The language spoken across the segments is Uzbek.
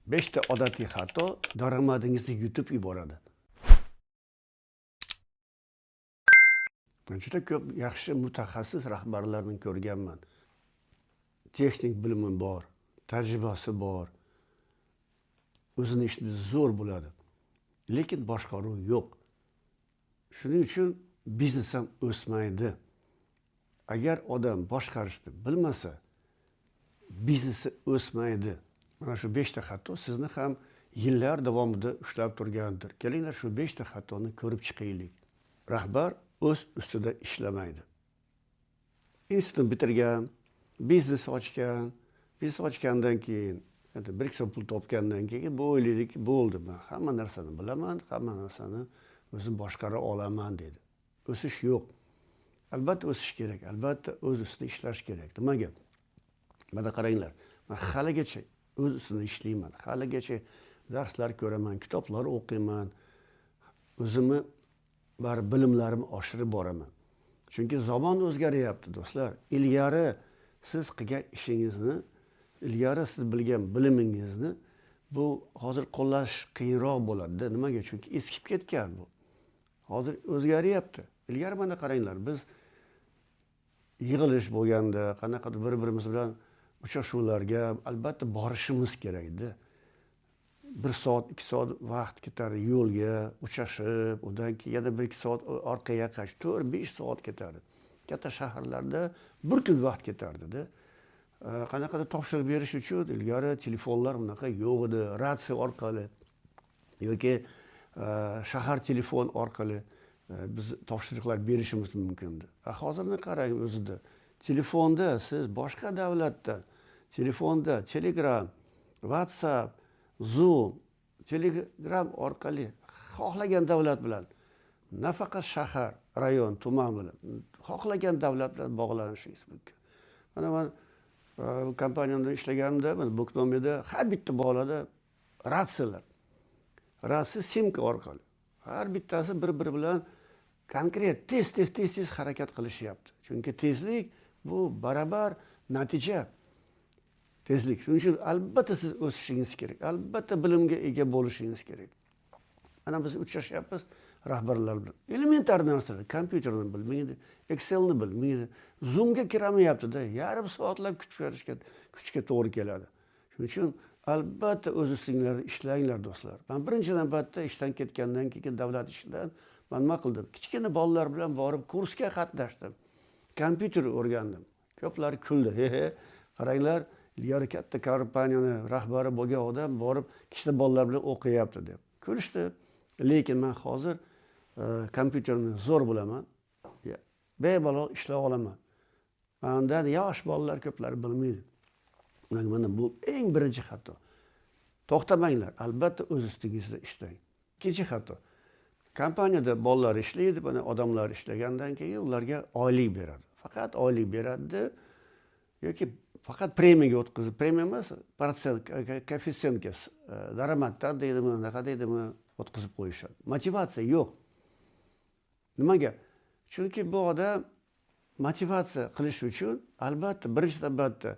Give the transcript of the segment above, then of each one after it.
5 ta odatiy xato daromadingizni yutib yuboradi. Men juda ko'p yaxshi mutaxassis rahbarlarni ko'rganman. Texnik bilimi bor, tajribasi bor. O'zini ishida zo'r bo'ladi. Lekin boshqaruv yo'q. Shuning uchun biznes ham o'smaydi. Agar odam boshqarishni bilmasa, biznesi o'smaydi. Mana shu 5 ta xato sizni ham yillar davomida ushlab turgandir. Kelinglar shu 5 ta xatoni ko'rib chiqaylik. Rahbar o'z ustida ishlamaydi. Institutni bitirgan, biznes ochgan, biznes ochgandan keyin, bir ikki so'm pul topgandan keyin bu o'ylaydiki, bo'ldi, men hamma narsani bilaman, hamma narsani o'zim boshqara olaman dedi. O'sish yo'q. Albatta o'sish kerak, albatta o'z ustida ishlash kerak. Nimaga? Mana qaranglar, men haligacha o'z ustida ishlayman, haligacha darslar ko'raman, kitoblar o'qiyman, o'zimni bilimlarimni oshirib boraman. Chunki zamon o'zgaryapti, do'stlar. Ilgari siz qilgan ishingizni, ilgari siz bilgan bilimingizni bu hozir qo'llash qiyinroq bo'ladi. Nimaga? Chunki eskib ketgan bu. Hozir o'zgaryapti. Ilgari mana qaranglar, biz yig'ilish bo'lganda, qanaqadir bir-birimiz bilan uchrashuvlarga albatta borishimiz kerak edi. 1 soat, 2 soat vaqt ketardi yo'lga, uchrashib, undan keyin yana 1-2 soat orqaga qaytib, 4-5 soat ketardi. Katta shaharlarda bir kun vaqt ketardi-da. Qanaqadir topshiriq berish uchun ilgari telefonlar bunaqa yo'q edi, ratsiya orqali yoki shahar telefon orqali biz topshiriqlar berishimiz mumkindi. Hozirni qarang o'zida. Telefonda siz boshqa davlatda, telefonda Telegram, WhatsApp, Zoom, Telegram orqali xohlagan davlat bilan, nafaqat shahar, rayon, tuman bilan, xohlagan davlat bilan bog'lanishingiz mumkin. Mana men kompaniyamda ishlaganimda, Buknomida har bitta bog'lada ratsiyalar. Ratsiya simka orqali. Har bittasi bir-biri bilan konkret tez harakat qilishyapti. Chunki tezlik bu barabar natija. Tezlik. Shuning uchun albatta siz o'sishingiz kerak. Albatta bilimga ega bo'lishingiz kerak. Mana biz uchrashyapmiz rahbarlar bilan. Elementar narsalar, kompyuterni bilmaydi, Excelni bilmaydi, Zoomga kiramayapti-da, yarim soatlab kutishga to'g'ri keladi. Shuning uchun albatta o'z ustinglarda ishlanglar, do'stlar. Men birinchi navbatda ishdan ketgandan keyin davlat ishidan men nima qildim? Kichkina bolalar bilan borib kursga qatnashdim. Kompyuter o'rgandim. Ko'plari kuldi. Qaranglar, ilgari katta kompaniyani rahbari bo'lgan odam borib kichkina bolalar bilan o'qiyapti deb. Kulishdi. Lekin men hozir kompyuterni zo'r bilaman. Bemalol ishlay olaman. Mendan yosh bolalar ko'plari bilmaydi. Mana bu eng birinchi xato. To'xtamanglar, albatta o'z ustingizda ishlang. Ikkinchi xato. Kompaniyada bolalar ishlaydi, mana odamlar ishlagandan keyin ularga oylik beradi. Faqat oylik beradi yoki faqat premiyaga o'tkazib, premiya emas, protsent, koeffitsiyentga, daromaddan deydimi, naqa deydimi, o'tkazib qo'yishadi. Motivatsiya yo'q. Nimaga? Chunki bu odam motivatsiya qilish uchun albatta birinchi navbatda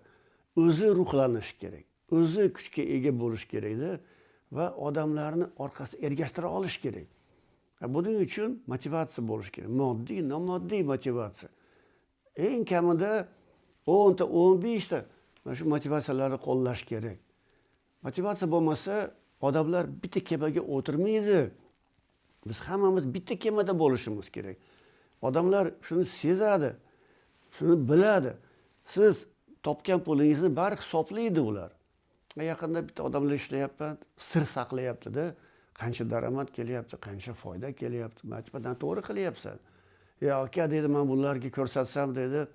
o'zi ruhlanishi kerak. O'zi kuchga ega bo'lish kerak-da va odamlarni orqasiga ergashtira olish kerak. Buning uchun motivatsiya bo'lish kerak. Moddiy, nomoddiy motivatsiya. Eng kamida 10 ta, 15 ta mana shu motivatsiyalarni qo'llash kerak. Motivatsiya bo'lmasa, odamlar bitta kemaga o'tirmaydi. Biz hammamiz bitta kemada bo'lishimiz kerak. Odamlar shuni sezadi, shuni biladi. Siz topgan pulingizni bari hisoblaydi ular. Yaqinda bitta odamlar ishlayapti, sir saqlayapti-da, qancha daromad kelyapti, qancha foyda kelyapti. Majburdan to'g'ri qilyapsan. Aka dedi, men bularga ko'rsatsam dedi,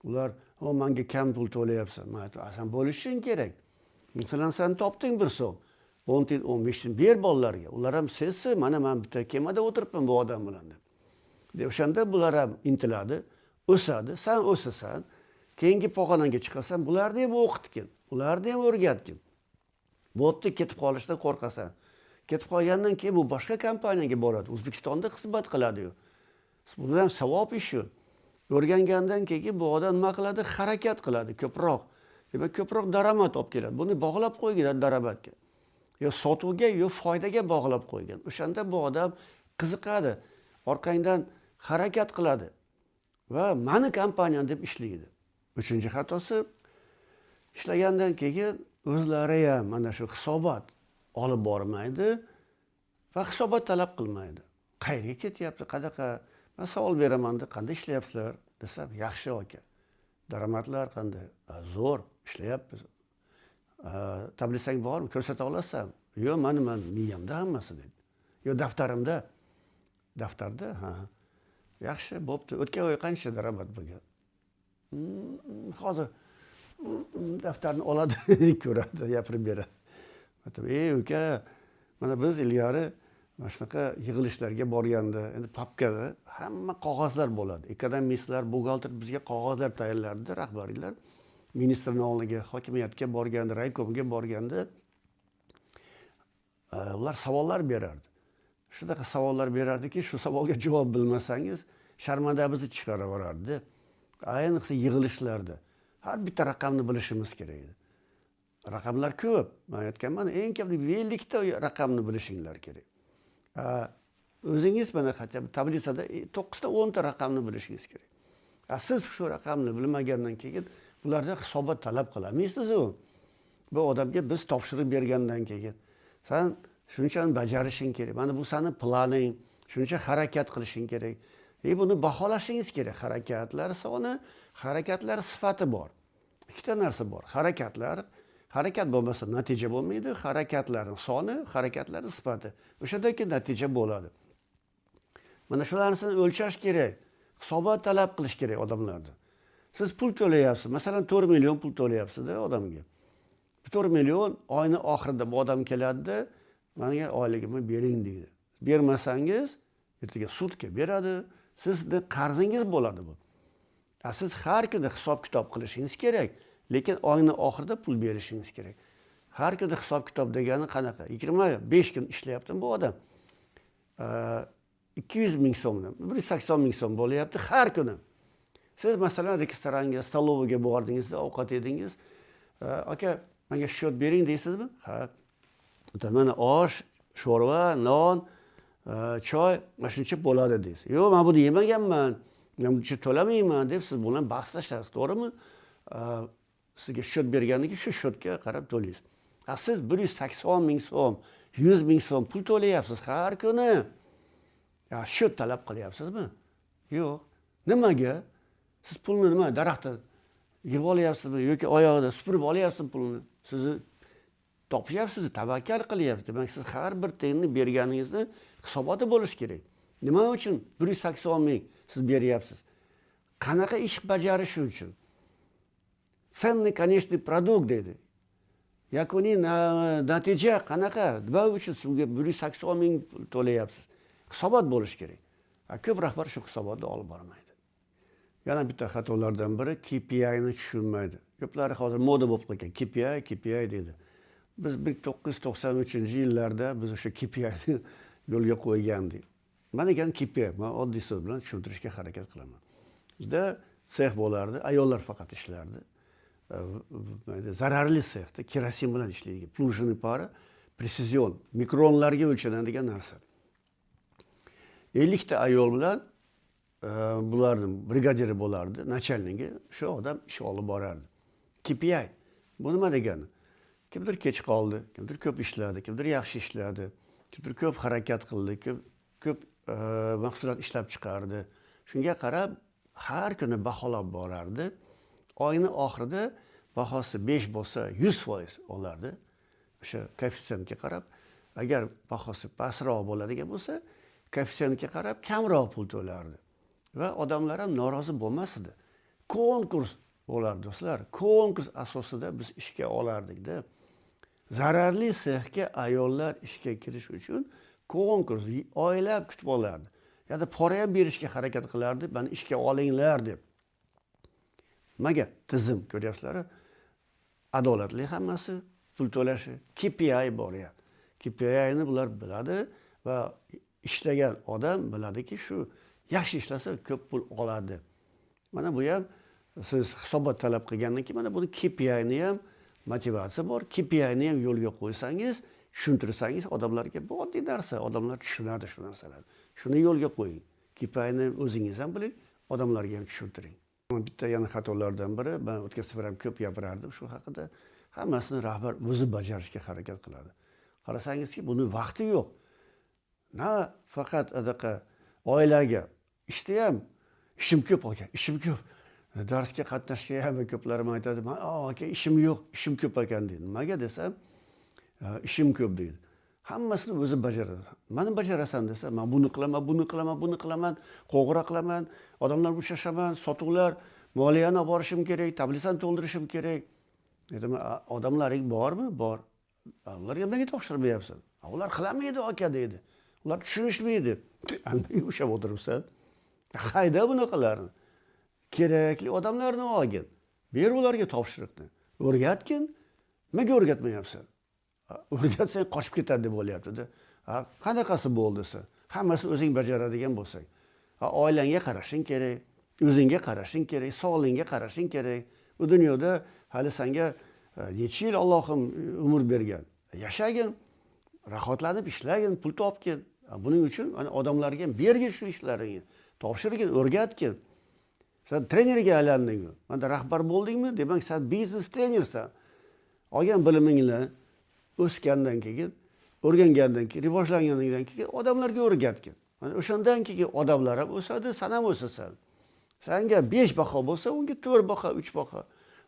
ular menga kam pul to'layapsan. Men aytdim, bo'lishing kerak. Masalan, sen topding 1 so'm, 10 tin, 15 tin ber bolalarga. Ular ham sezsin, mana men bitta kemada o'tiribman bu odam bilan deb. O'shanda bular ham intiladi, o'sadi, sen o'sasan, keyingi pog'onaga chiqasan, bularni ham o'qitgin, ularni ham o'rgatgin. Bo'pti, ketib qolishdan qo'rqasan. Ketib qolgandan keyin bu boshqa kompaniyaga boradi, O'zbekistonda xizmat qiladi-yu. Bu ham savob ishi. O'rgangandan keyin bu odam nima qiladi? Harakat qiladi ko'proq. Demak, ko'proq daromad olib keladi. Buni bog'lab qo'ygan daromadga. yo sotuvga yo foydaga bog'lab qo'ygan. O'shanda bu odam qiziqadi, orqangdan harakat qiladi va mani kompaniyam deb ishlaydi. Uchinchi xatosi, ishlagandan keyin o'zlari ham mana shu hisobot olib bormaydi va hisobot talab qilmaydi. Qayerga ketyapti, qanaqa? Men savol beraman, qanday ishlayapsizlar desam, yaxshi aka. Daromadlar qanday? Zo'r, ishlayapmiz. Tablisang bormi? Ko'rsata olasan? Yo'q, men miyamda hammasi dedi. Yo'q, daftarimda. Daftarda? Ha. Yaxshi, bo'pti. O'tgan oy qancha daromad bo'lgan? Hozir daftarni oladi, ko'radi, gapirib beradi. Aytdim, uka, mana biz ilgari mana shunaqa yig'ilishlarga borganda, endi papkada hamma qog'ozlar bo'ladi. Ekonomistlar, buxgalter bizga qog'ozlar tayyorlardi, rahbariylar. Ministrning oldiga, hokimiyatga borganda, raykomga borganda ular savollar berardi. Shunaqa savollar berardiki, shu savolga javob bilmasangiz, sharmandamizni chiqarib yuborardi. Ayniqsa yig'ilishlarda har bitta raqamni bilishimiz kerak edi. Raqamlar ko'p. Men aytganman, eng kam 50 ta raqamni bilishinglar kerak. O'zingiz mana tablisada 9 ta 10 ta raqamni bilishingiz kerak. Siz shu raqamni bilmagandan keyin bularda hisobot talab qilamisiz-ku? Bu odamga biz topshiriq bergandan keyin sen shunchani bajarishing kerak. Mana bu seni planing, shuncha harakat qilishing kerak. Buni baholashingiz kerak. Harakatlar soni, harakatlar sifati bor. Ikkita narsa bor. Harakat bo'lmasa natija bo'lmaydi. Harakatlarning soni, harakatlarning sifati. O'shandan keyin natija bo'ladi. Mana shularni o'lchash kerak. Hisobot talab qilish kerak odamlardan. Siz pul to'layapsiz. Masalan, 4 million pul to'layapsiz-da odamga. 4 million oyning oxirida bu odam keladi-da, menga oyligimni bering deydi. Bermasangiz, ertaga sudga beradi. Sizning qarzingiz bo'ladi bu. Siz har kuni hisob-kitob qilishingiz kerak, lekin oyning oxirida pul berishingiz kerak. Har kuni hisob-kitob degani qanaqa? 25 kun ishlayapti bu odam. 200 ming so'mdan 180 ming so'm bo'lyapti har kuni. Siz masalan restoranga, stalovaga bordingizda, ovqat yedingiz. Aka, menga счет bering deysizmi? Ha. Mana osh, sho'rva, non, choy, mana shuncha bo'ladi deysiz. Yo'q, men buni yemaganman. Men buncha to'lamayman deb siz bilan bahslashasiz, to'g'rimi? Sizga счет bergandan keyin shu счетga qarab to'laysiz. Siz 180 ming so'm, 100 ming so'm pul to'layapsiz har kuni. Счет talab qilyapsizmi? Yo'q. Nimaga? Siz pulni nima, daraxtdan yig'ib olyapsizmi yoki oyog'ida supurib olyapsizmi pulni? Sizni topyapsiz, tavakkal qilyapsiz. Demak, siz har bir tiyinni berganingizni hisoboti bo'lish kerak. Nima uchun 180 ming siz beryapsiz? Qanaqa ish bajarish uchun? Ценный конечный продукт deydi. Yakuniy natija qanaqa? Nima uchun sizga 180 ming to'layapsiz? Hisobot bo'lish kerak. Ko'p rahbar shu hisobotni olib bormaydi. Yana bitta xatolardan biri KPI ni tushunmaydi. Ko'plari hozir moda bo'lib qolgan. KPI deydi. Biz 1993-yillarda biz o'sha KPI ni yo'lga qo'ygandik. Mana degan KPI, men oddiy so'z bilan tushuntirishga harakat qilaman. Bizda sex bo'lardi, ayollar faqat ishlardi. Zararli sexda kerosin bilan ishlaydigan, plujini pari, presizion, mikronlarga o'lchanadigan narsa. 50 ta ayol bilan bularning brigadiri bo'lardi, nachalnigi, shu odam ish olib borardi. KPI. Bu nima degani? Kimdir kech qoldi, kimdir ko'p ishladi, kimdir yaxshi ishladi, kimdir ko'p harakat qildi, ko'p mahsulot ishlab chiqardi. Shunga qarab har kuni baholab borardi. Oyning oxirida bahosi 5 bo'lsa 100% olardi. O'sha koeffitsiyentga qarab, agar bahosi pastroq bo'ladigan bo'lsa, koeffitsiyentga qarab kamroq pul to'lardi. Va odamlar ham norozi bo'lmas edi. Konkurs bo'lardi do'stlar. Konkurs asosida biz ishga olardik-da. Zararli sexga ayollar ishga kirish uchun konkurs oylab kutib olardi. Yo'da pora ham berishga harakat qilardi, "Meni ishga olinglar" deb. Nimaga? Tizim, ko'ryapsizlar? Adolatli hammasi, pul to'lashi, KPI bor ya. KPI ni bular biladi va ishlagan odam biladiki, shu yaxshi ishlasa ko'p pul oladi. Mana bu ham siz hisobot talab qilgandan keyin mana buni KPI ni ham motivatsiya bor. KPI ni ham yo'lga qo'ysangiz, tushuntirsangiz odamlarga bu oddiy narsa, odamlar tushunadi shu narsalarni. Shuni yo'lga qo'ying. Kipayni o'zingiz ham biling, odamlarga ham tushuntiring. Bitta yana xatolardan biri, men o'tgan safar ham ko'p gapirardim shu haqida. Hammasini rahbar o'zi bajarishga harakat qiladi. Qarasangizki, buni vaqti yo'q. Na faqat adaqa oilaga, ishda ham ishim ko'p ekan, ishim ko'p. Darsga qatnashga ham ko'plarim aytadi, "Men aka ishim yo'q, ishim ko'p ekan" deydi. Nimaga desam, ishim ko'p deydi. Hammasini o'zi bajaradi. Mana bajarasan desa, men buni qilaman, buni qilaman, buni qilaman, qo'ng'iroq qilaman, odamlar uchrashaman, sotuvlar, moliyani olib borishim kerak, tablisani to'ldirishim kerak. Dedim, odamlaring bormi? Bor. Ularga nega topshirmayapsan? Ular qilmaydi aka deydi. Ular tushunishmaydi. Anday ushlab o'tiribsan. Hayda bunaqalarni. Kerakli odamlarni olgin. Ber ularga topshiriqni. O'rgatgin. Nega o'rgatmayapsan? O'rgatsang qochib ketadi deb bo'lyapti-da. Qanaqasi bo'ldi desa, hammasini o'zing bajaradigan bo'lsang. Oilangga qarashing kerak, o'zingga qarashing kerak, sog'lig'ingga qarashing kerak. Bu dunyoda hali senga necha yil Allohim umr bergan. Yashagin, rohatlanib ishlagin, pul topgin. Buning uchun odamlarga bergin shu ishlaringni. Topshirgin, o'rgatgin. Sen trenerga aylandingmi? Mana rahbar bo'ldingmi? Demak, sen biznes trenersan. Olgan bilimingni o'sgandan keyin, o'rgangandan keyin, rivojlangandan keyin odamlarga o'rgatgin. Mana o'shandan keyin odamlar ham o'sadi, sen ham o'sasan. Senga 5 baho bo'lsa, unga 4 baho, 3 baho.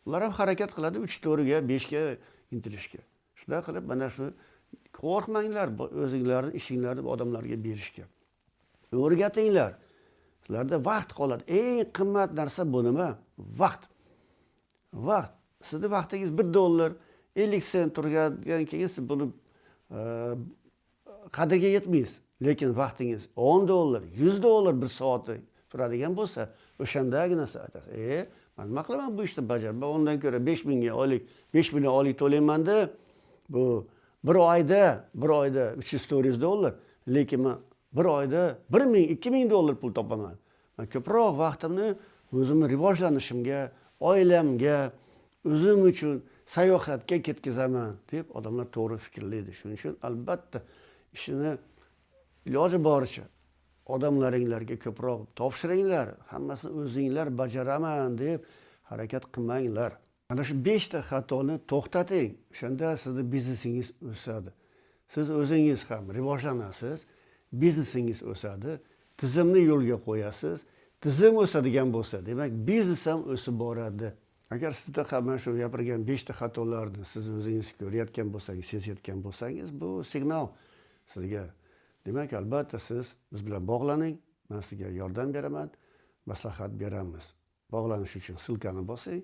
Ular ham harakat qiladi 3, 4 ga, 5 ga intilishga. Shunday qilib, mana shu qo'rqmanglar, o'zingizlarning ishinglarni odamlarga berishga. O'rgatinglar. Sizlarda vaqt qoladi. Eng qimmat narsa bu nima? Vaqt. Vaqt. Sizning vaqtingiz $1, 50 sent turgandan keyin siz buni qadriga yetmaysiz. Lekin vaqtingiz $10, $100 bir soati turadigan bo'lsa, o'shandagina aytasiz. Men nima qilaman bu ishni bajar. Men undan ko'ra 5000 ga oylik, 5 million oylik to'layman-da. Bu bir oyda $300-400. Lekin men bir oyda $1000-2000 pul topaman. Men ko'proq vaqtimni o'zimni rivojlanishimga, oilamga, o'zim uchun sayohatga ketkazaman deb odamlar to'g'ri fikrlaydi. Shuning uchun albatta ishini iloji boricha odamlaringlarga ko'proq topshiringlar, hammasini o'zinglar bajaraman deb harakat qilmanglar. Mana shu 5 ta xatoni to'xtating. O'shanda sizning biznesingiz o'sadi. Siz o'zingiz ham rivojlanasiz, biznesingiz o'sadi, tizimni yo'lga qo'yasiz. Tizim o'sadigan bo'lsa, demak biznes ham o'sib boradi. Agar sizda ham mana shu gapirgan 5 ta xatolarni siz o'zingiz ko'rayotgan bo'lsangiz, sezayotgan bo'lsangiz, bu signal sizga. Demak, albatta siz biz bilan bog'laning. Men sizga yordam beraman, maslahat beramiz. Bog'lanish uchun silkani bosing.